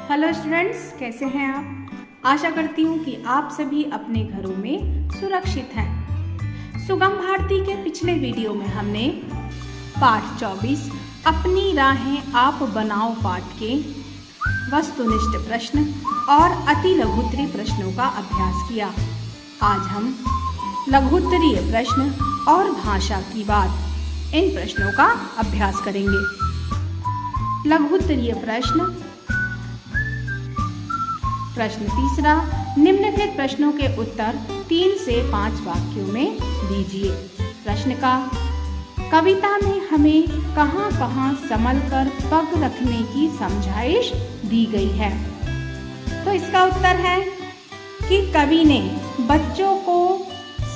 Hello students, कैसे हैं आप। आशा करती हूँ कि आप सभी अपने घरों में सुरक्षित हैं। सुगम भारती के पिछले वीडियो में हमने पाठ 24 अपनी राहें आप बनाओ पाठ के वस्तुनिष्ठ प्रश्न और अति लघुत्तरीय प्रश्नों का अभ्यास किया। आज हम लघुत्तरीय प्रश्न और भाषा की बात इन प्रश्नों का अभ्यास करेंगे। लघुत्तरीय प्रश्न तीसरा, निम्नलिखित प्रश्नों के उत्तर 3 से 5 वाक्यों में दीजिए। प्रश्न का, कविता में हमें कहाँ कहाँ संभल कर पग रखने की समझाइश दी गई है। तो इसका उत्तर है कि कवि ने बच्चों को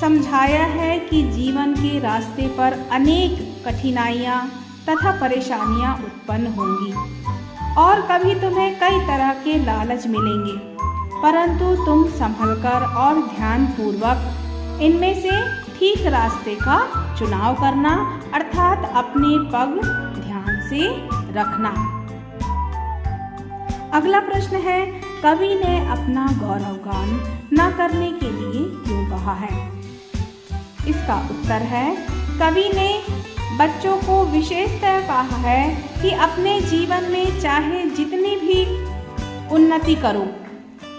समझाया है कि जीवन के रास्ते पर अनेक कठिनाइयाँ तथा परेशानियाँ उत्पन्न होंगी और कभी तुम्हें कई तरह के लालच मिलेंगे, परंतु तुम संभलकर और ध्यानपूर्वक इनमें से ठीक रास्ते का चुनाव करना, अर्थात अपने पग ध्यान से रखना। अगला प्रश्न है, कवि ने अपना गौरवगान न करने के लिए क्यों कहा है। इसका उत्तर है, कवि ने बच्चों को विशेषतः कहा है कि अपने जीवन में चाहे जितनी भी उन्नति करो,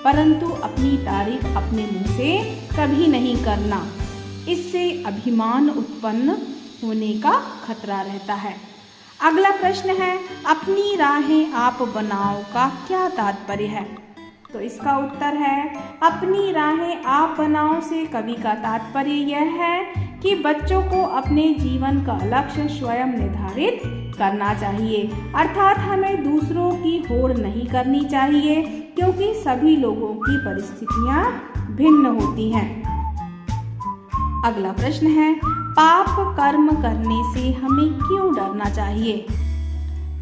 परंतु अपनी तारीफ अपने मुंह से कभी नहीं करना। इससे अभिमान उत्पन्न होने का खतरा रहता है। अगला प्रश्न है, अपनी राहें आप बनाओ का क्या तात्पर्य है। तो इसका उत्तर है, अपनी राहें आप बनाओ से कवि का तात्पर्य यह है कि बच्चों को अपने जीवन का लक्ष्य स्वयं निर्धारित करना चाहिए, अर्थात हमें दूसरों की होड़ नहीं करनी चाहिए, क्योंकि सभी लोगों की परिस्थितियां भिन्न होती हैं। अगला प्रश्न है, पाप कर्म करने से हमें क्यों डरना चाहिए।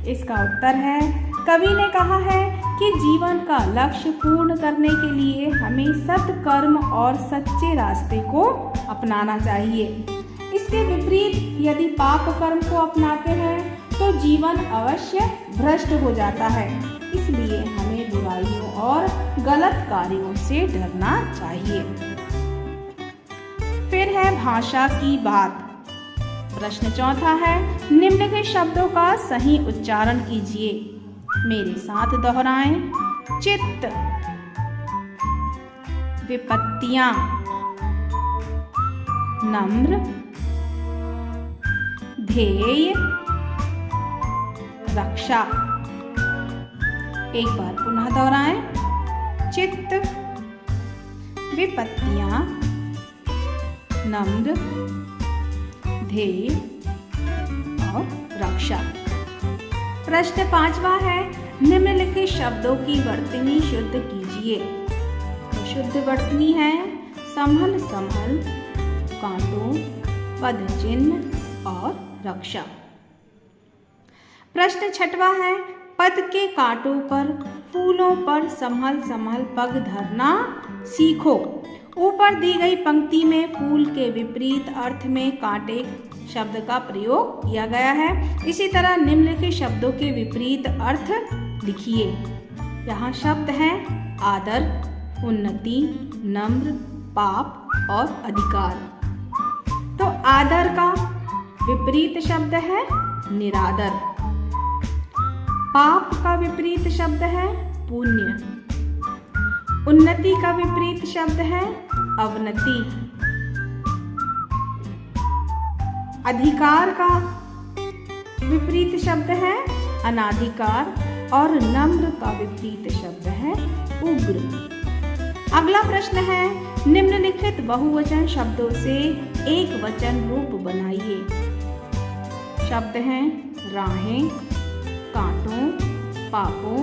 इसका उत्तर है, कवि ने कहा है कि जीवन का लक्ष्य पूर्ण करने के लिए हमें सत्कर्म और सच्चे रास्ते को अपनाना चाहिए। इसके विपरीत यदि पाप कर्म को अपनाते हैं तो जीवन अवश्य भ्रष्ट हो जाता है। इसलिए हमें बुराइयों और गलत कार्यों से डरना चाहिए। फिर है भाषा की बात। प्रश्न चौथा है, निम्नलिखित शब्दों का सही उच्चारण कीजिए। मेरे साथ दोहराएं। चित्त, विपत्तियां, नम्र, ध्येय, रक्षा। एक बार पुनः दोहराएं। चित्त, विपत्तियां, नम्र, ध्येय और रक्षा। प्रश्न 5वां है, निम्नलिखित शब्दों की वर्तनी शुद्ध कीजिए। तो शुद्ध वर्तनी है संभल, संभल, कांटों, पद चिन्ह और रक्षा। प्रश्न 6वां है, पद के कांटों पर फूलों पर संभल संभल पग धरना सीखो। ऊपर दी गई पंक्ति में फूल के विपरीत अर्थ में कांटे शब्द का प्रयोग किया गया है। इसी तरह निम्नलिखित शब्दों के विपरीत अर्थ लिखिए। यहाँ शब्द हैं आदर, उन्नति, नम्र, पाप और अधिकार। तो आदर का विपरीत शब्द है निरादर। पाप का विपरीत शब्द है पुण्य। उन्नति का विपरीत शब्द है अवनति। अधिकार का विपरीत शब्द है अनाधिकार और नम्र का विपरीत शब्द है उग्र। अगला प्रश्न है, निम्नलिखित बहुवचन शब्दों से एक वचन रूप बनाइए। शब्द हैं राहें, कांटों, पापों,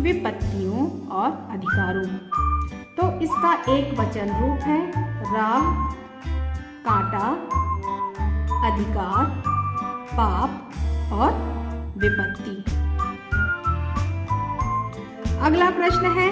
विपत्तियों और अधिकारों। तो इसका एक वचन रूप है राह, कांटा, अधिकार, पाप और विपत्ति। अगला प्रश्न है,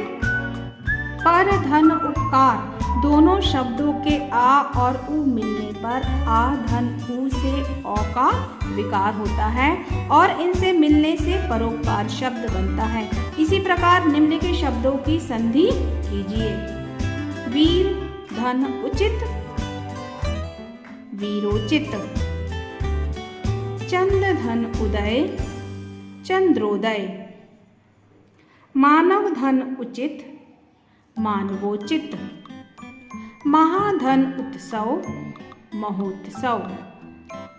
पर धन उपकार दोनों शब्दों के आ और उ मिलने पर आ धन उ से औ का विकार होता है और इनसे मिलने से परोपकार शब्द बनता है। इसी प्रकार निम्नलिखित शब्दों की संधि कीजिए। वीर धन उचित, वीरोचित। चंद धन उदय, चंद्रोदय। मानव धन उचित, मानवोचित। महाधन उत्सव, महोत्सव।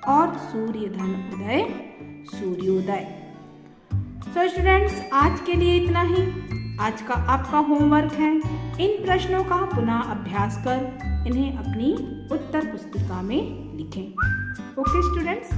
और सूर्य धन उदय, सूर्योदय। तो स्टूडेंट्स, आज के लिए इतना ही। आज का आपका होमवर्क है इन प्रश्नों का पुनः अभ्यास कर इन्हें अपनी उत्तर पुस्तिका में लिखें। Okay students.